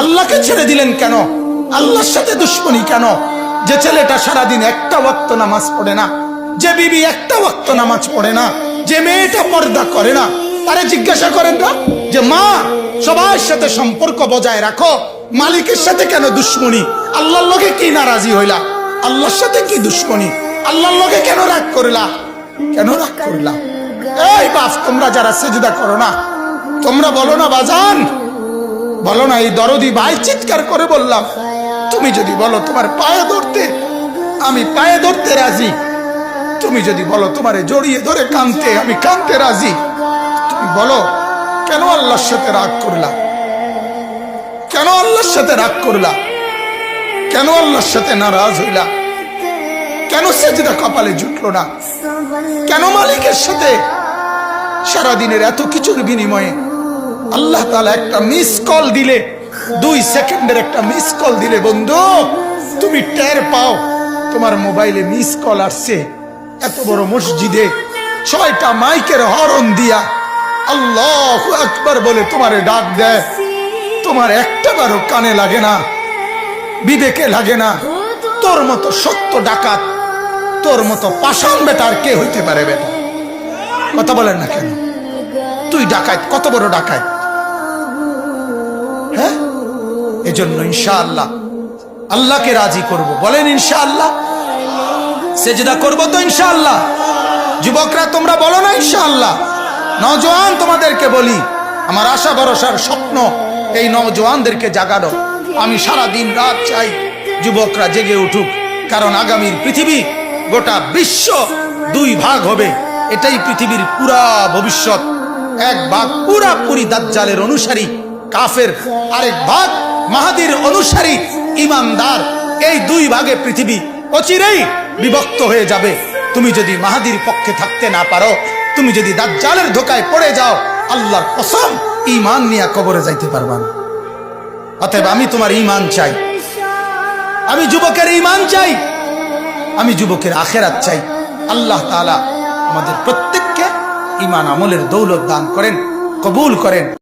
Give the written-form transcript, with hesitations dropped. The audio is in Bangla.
আল্লাহকে ছেড়ে দিলেন কেন? আল্লাহর সাথে দুশ্মনী কেন? যে ছেলেটা সারাদিন একটা ওয়াক্ত নামাজ পড়ে না, যে বিবি একটা ওয়াক্ত নামাজ পড়ে না, যে মেয়েটা পর্দা করে না, তারে জিজ্ঞাসা করেন না যে মা সবার সাথে সম্পর্ক বজায় রাখো, মালিকের সাথে কেন দুশ্মনী? আল্লাহর লগে কি নারাজি হইলা? আল্লাহর সাথে কি দুশ্মনী? আল্লাহর লগে কেন রাগ করলা? কেন রাগ করলা? এই বাপ, তোমরা যারা সেজদা করো না, তোমরা বলো না বাজান, বলো না। এই দরদি ভাই চিৎকার করে বললাম, তুমি যদি বলো তোমার পায়ে ধরতে, আমি পায়ে ধরতে রাজি। তুমি যদি বলো তোমারে জড়িয়ে ধরে কাঁদতে, আমি কাঁদতে রাজি। তুমি বলো কেন আল্লাহর সাথে রাগ করলা? কেন আল্লাহর সাথে রাগ করলা? কেন আল্লাহর সাথে নারাজ হইলা? কেন সেজদা কপালে জুটলো না? কেন মালিকের সাথে সারাদিনের এত কিছুর বিনিময়ে আল্লাহ তাআলা একটা মিস কল দিলে, 2 সেকেন্ডের একটা মিস কল দিলে বন্ধু, তুমি টের পাও তোমার মোবাইলে মিস কল আসছে। এত বড় মসজিদে 6টা মাইকের হরন দিয়া আল্লাহু আকবার বলে তোমারে ডাক দেয়, তোমার একটাবারও কানে লাগে না, বিবেকে লাগে না। তোর মতো সত্য ডাকাত, তোর মতো পাষাণ বেটার কে হইতে পারে? বেটা কথা বলেন না কেন? তুই ডাকাত, কত বড় ডাকাত! হ্যাঁ, এজন্য ইনশাআল্লাহ আল্লাহকে রাজি করব। বলেন ইনশাআল্লাহ। সেজদা করব তো ইনশাআল্লাহ। যুবকরা তোমরা বলো না ইনশাআল্লাহ। নওজোয়ান তোমাদেরকে বলি, আমার আশা ভরসার স্বপ্ন এই নওজোয়ানদেরকে জাগানো। আমি সারা দিন রাত চাই যুবকরা জেগে উঠুক, কারণ আগামীর পৃথিবী, গোটা বিশ্ব 2 ভাগ হবে। এটাই পৃথিবীর পুরা ভবিষ্যৎ। এক ভাগ পুরাপুরি দাজ্জালের অনুসারী কাফের, আরেক ভাগ মাহাদির অনুসারী ইমানদার। এই 2 ভাগে পৃথিবী অচিরেই বিভক্ত হয়ে যাবে। তুমি যদি মাহাদির পক্ষে থাকতে না পারো, তুমি যদি দাজ্জালের ধোকায় পড়ে যাও, আল্লাহর কসম ঈমান নিয়ে কবরে যাইতে পারবা না। অতএব আমি তোমার ঈমান চাই, আমি যুবকের ঈমান চাই, আমি যুবকের আখিরাত চাই। আল্লাহ তাআলা আমাদের প্রত্যেককে ঈমান আমলের দৌলত দান করেন, কবুল করেন।